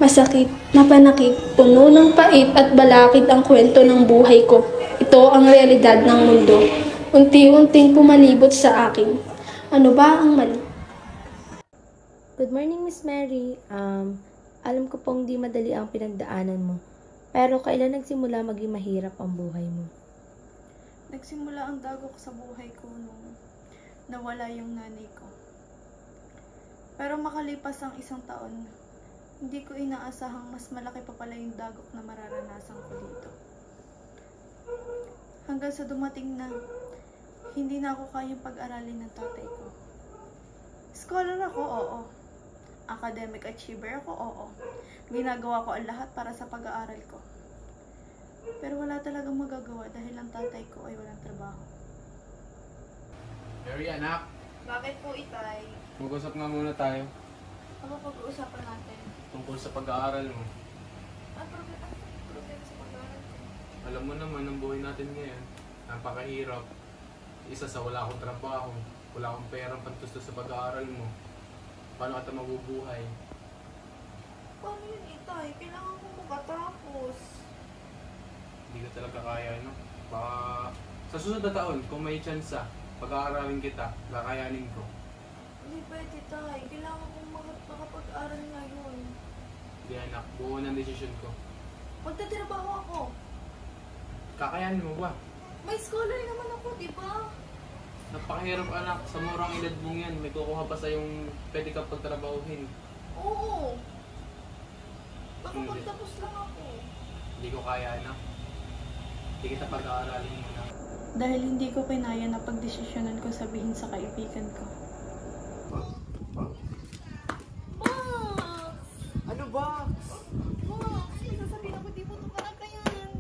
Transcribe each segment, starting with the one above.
Masakit na panakit, puno ng pait at balakid ang kwento ng buhay ko. Ito ang realidad ng mundo. Unti-unting pumalibot sa akin. Ano ba ang mali? Good morning, Miss Mary. Alam ko pong di madali ang pinagdaanan mo. Pero kailan nagsimula maging mahirap ang buhay mo? Nagsimula ang dagok sa buhay ko nung nawala yung nanay ko. Pero makalipas ang isang taon, hindi ko inaasahang mas malaki pa pala yung dagok na mararanasan ko dito. Hanggang sa dumating na hindi na ako kayang pag-aralin ng tatay ko. Scholar ako, oo. Academic achiever ako, oo. Ginagawa ko ang lahat para sa pag-aaral ko. Pero wala talagang magagawa dahil ang tatay ko ay walang trabaho. Mary, anak. Bakit po, Itay? Mag-usap nga muna tayo Ano pag-uusapan natin? tungkol sa pag-aaral mo. Ano problema sa pag-aaral ko? Alam mo naman ang buhay natin ngayon. Napakahirap. Isa sa wala akong trabaho, wala akong perang pantustos sa pag-aaral mo. Paano ka mabubuhay? Paano yun, Itay? Kailangan ko makatapos. Hindi ka talaga kaya, no? Baka sa susunod na taon, kung may chance, pag-aaralin kita, kakayanin ko. Hindi pwede, Tay. Kailangan kong makapag-aral ngayon. Hindi anak, buo ng desisyon ko. Magtatrabaho ako. Kakayanin mo ba? May scholar naman ako, di ba? Napakahirap anak, sa murang edad mong yan, may kukuha pa sa yung pwede ka pagtrabahuhin. Oo. Baka Hindi. pagtapos lang ako. Hindi ko kaya anak. Hindi kita pag-aaralin mo na. Dahil hindi ko kinaya na pagdesisyonan ko sabihin sa kaibigan ko. Max! Ano Box? Max! May sasabihin ako, di mo ito kakayanin.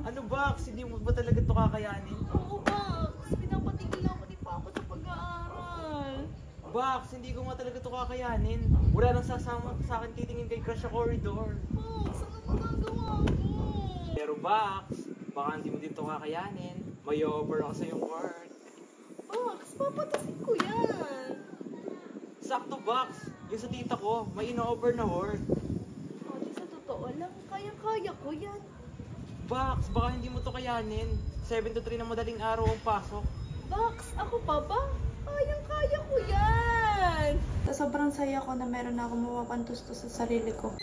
Ano Box? Hindi mo ba talaga ito kakayanin? Oo, Max! Pinapatigil ako ni Papa sa pag-aaral. Box, hindi ko nga talaga ito kakayanin. Wala nang sasama sa akin titingin kay Crush sa corridor. Max, ano magagawa ko? Pero Box, baka hindi mo din ito kakayanin. May offer ako sa iyong work. Max, papatasin ko yan. Sakto Box, yung sa tita ko, may ino-offer na work. O, di sa totoo lang, kaya-kaya ko yan. Box, baka hindi mo ito kayanin. 7 to 3 na madaling araw ang pasok. Max, ako pa ba? Kayang-kaya ko yan! Sobrang saya ko na meron na akong mapapantustos sa sarili ko.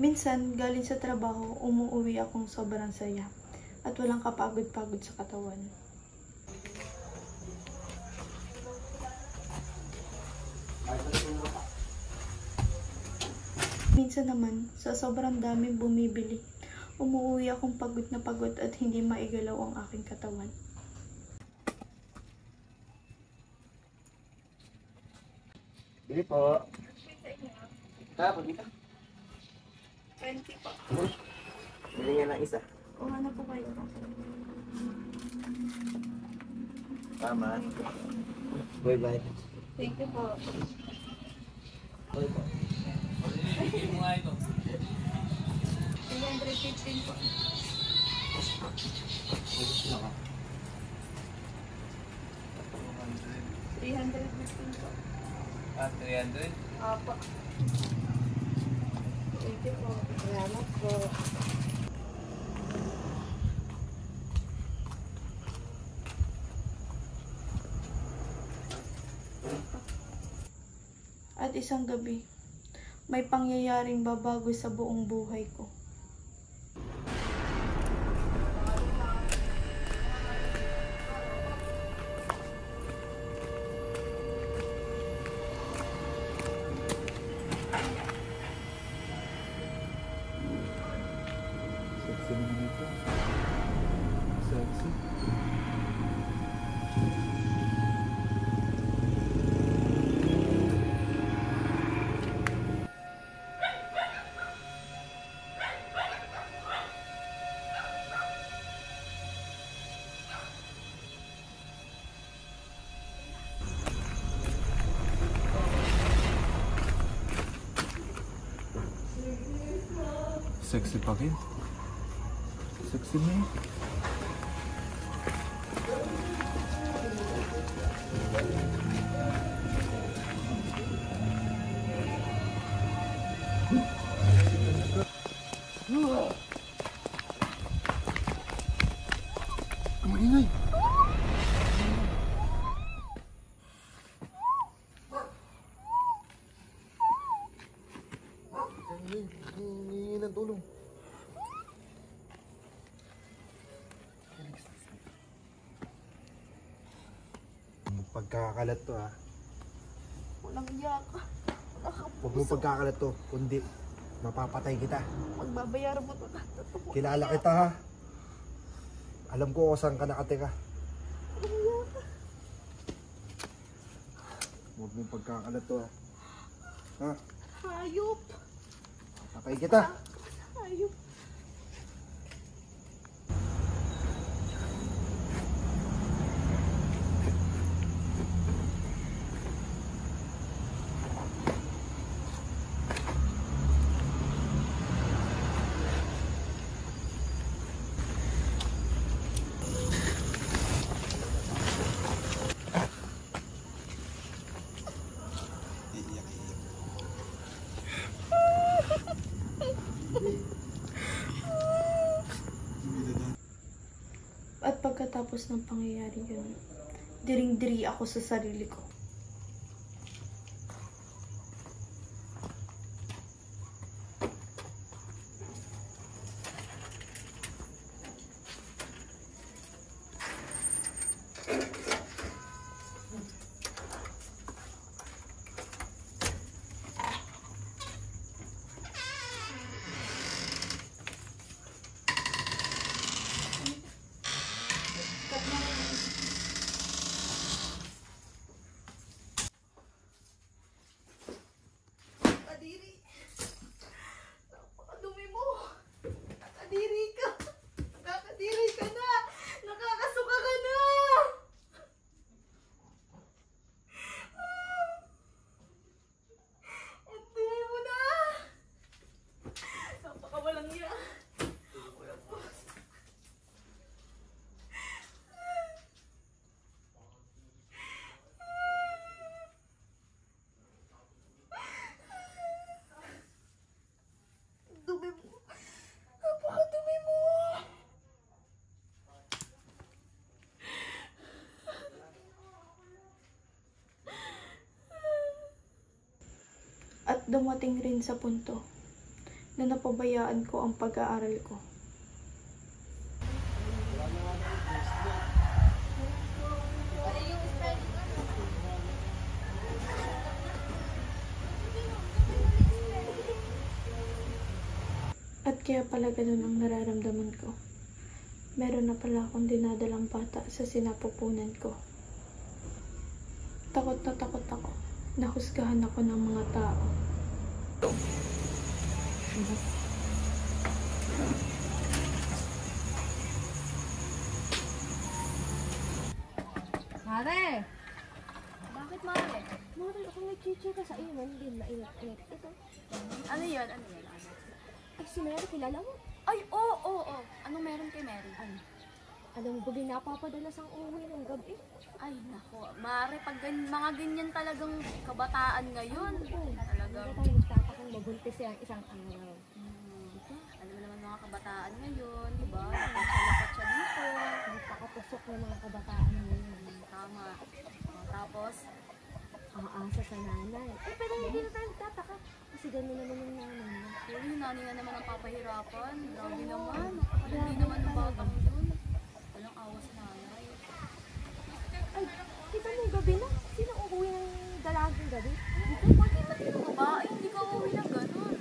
Minsan, galing sa trabaho, umuwi akong sobrang saya at walang kapagod-pagod sa katawan. Minsan naman, sa sobrang daming bumibili, umuwi akong pagod na pagod at hindi maigalaw ang aking katawan. Sige po. Tapos dito. 20 pa. Bili nga ng isa. Kuha na po kayo. Tama. Bye-bye. Thank you po. Bye po. 315 po. Gusto na ka. 315 po. 300? Apo. Thank you po. Salamat po. At isang gabi, may pangyayaring babago sa buong buhay ko. Sexy naman ito. Sexy. Sexy pa rin. Sexy mo eh. Ang maingay. Hingi ng tulong. Pagkakalat to ha. Walang iya ka. Huwag mo pagkakalat to, kundi mapapatay kita. Magbabayaran mo ito lahat. Kilala kita ha. Alam ko kung saan ka nakatira. Huwag mo pagkakalat to ha. Ha? Hayop! Patay kita. Hayop! At pagkatapos ng pangyayari yun, diring-diri ako sa sarili ko. Nakakadiri! Napakadumi mo! Nakakadiri ka! Nakakadiri ka na! Nakakasuka ka na! Ang dumi mo na! Napakawalang iya! Dumi mo! Napakadumi mo! At dumating rin sa punto na napabayaan ko ang pag-aaral ko. At kaya pala ganun ang nararamdaman ko. Meron na pala akong dinadalang bata sa sinapupunan ko. Takot na takot ako. Nahusgahan ako ng mga tao. Mare! Bakit Mare? Mare, ako nag-cheer ka sa iyo. Hindi mainit-init. Ito. Ano yun? Ano yun? Ay, si Mary, kilala mo? Ay, oo. Anong meron kay Mary? Alam mo ba, napapadalas ang uwi ng gabi? Ay, nako. Mare, pag mga ganyan talagang kabataan ngayon. Talagang, Hindi tayo nagtatakang mabuntis yung isang araw. alam mo naman mga kabataan ngayon, di ba? Lapat siya dito. Nagpakatusok ng mga kabataan ngayon. Tama. Tapos, Aasa sa nanay. Eh, pero hindi na tayo nagtataka. Kasi gano'n naman yung nanay mo. yung nanay na naman ang papahirapan. Grabe naman. Hindi naman ang batang yun. Walang awa sa nanay. Ay, kita mo gabi na. Sino uuwi ng dalagang gabi? Dito, bakit pati yung babae? Hindi ka uwi ng gano'n.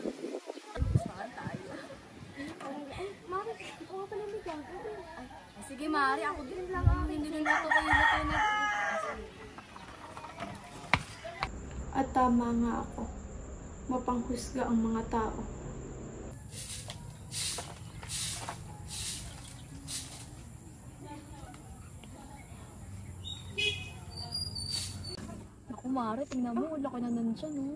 Gustahan tayo. Ay, Mari, ikaw nga pala may gagawin. Ay, sige Mari, ako din lang. Hindi niluluto ko yung luto na. At tama nga ako. Mapanghusga ang mga tao. Naku, Mari, tingnan mo. Laki na nandyan, no?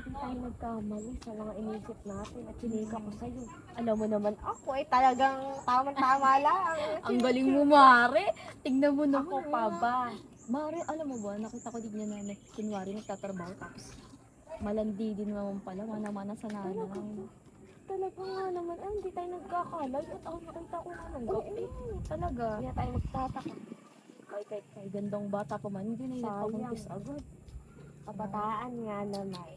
Hindi tayo nagkamali sa mga inisip natin at chinika ko sa'yo. Alam mo naman ako ay talagang tamang-tama lang. Ang galing mo, Mare. Tignan mo naman. Ako pa ba? Mare, alam mo ba, nakita ko din niya na kunwari nagtatrabaho tapos malandi din naman pala, mana-mana sa nanay. Talaga nga naman, hindi tayo nagkakalay at ako nakita ko naman. Talaga. Kaya tayo magtataka. Kay gandang bata pa man, hindi na yung Sayang. nagpapuntis agad. Kabataan nga naman.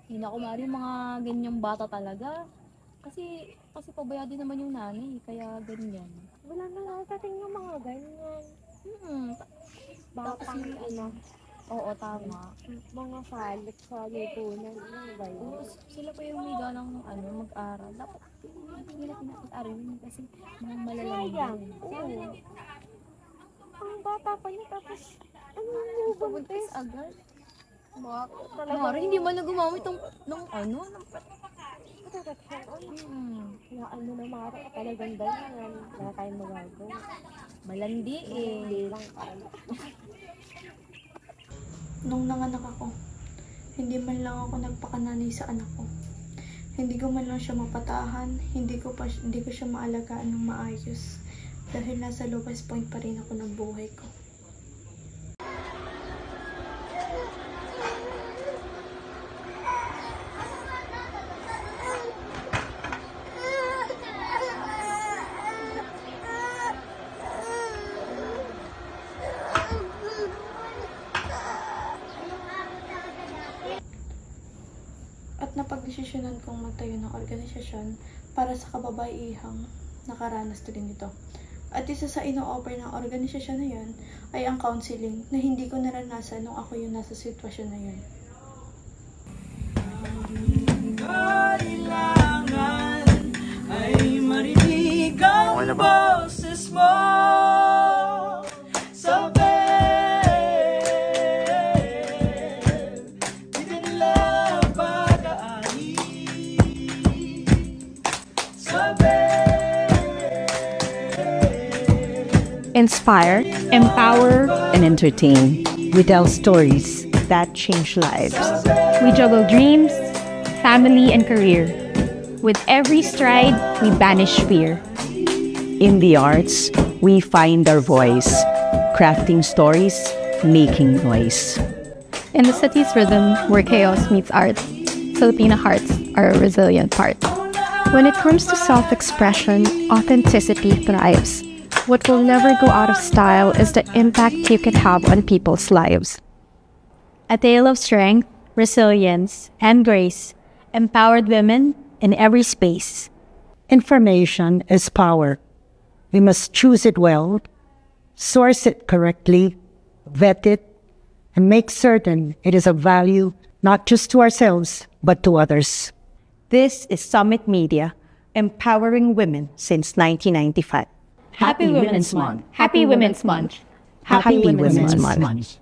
Hindi na kumari yung mga ganyang bata talaga. Kasi pabaya din naman yung nanay, kaya ganyan. Wala na nakatating ng mga ganyan. Tapos yung ano, oo, tama. mga salit sa lipunan. Ano ba yun? Oo, sila pa yung may galang mag-aral. Dapat hindi nila pinag-aral yun kasi mga malalang Sayang. yun. Oo. Ang bata pa niya tapos ano yung Pabuntis agad. Bakit talaga? Mare, hindi man na gumamit ng Kaya ano na Mara, talagang ganyan. Wala tayong magagawa. malandi Hindi lang pala. Nung nanganak ako, hindi man lang ako nagpakananay sa anak ko. Hindi ko man lang siya mapatahan, hindi ko siya maalagaan ng maayos. Dahil nasa lowest point pa rin ako ng buhay ko. At napagdesisyonan kong magtayo ng organisasyon para sa kababaihang nakaranas din ito. At isa sa ino-offer ng organisasyon na yun ay ang counseling na hindi ko naranasan nung ako yung nasa sitwasyon na yun. Kailangan ay marinig ang boses mo sa di nila pag-aani sa Inspire, empower, and entertain. We tell stories that change lives. We juggle dreams, family, and career. With every stride, we banish fear. In the arts, we find our voice, crafting stories, making noise. In the city's rhythm, where chaos meets art, Filipino hearts are a resilient part. When it comes to self-expression, authenticity thrives. What will never go out of style is the impact you can have on people's lives. A tale of strength, resilience, and grace, empowered women in every space. Information is power. We must choose it well, source it correctly, vet it, and make certain it is of value not just to ourselves, but to others. This is Summit Media, empowering women since 1995. Happy Women's Month. Happy Women's Month. Happy Women's Month.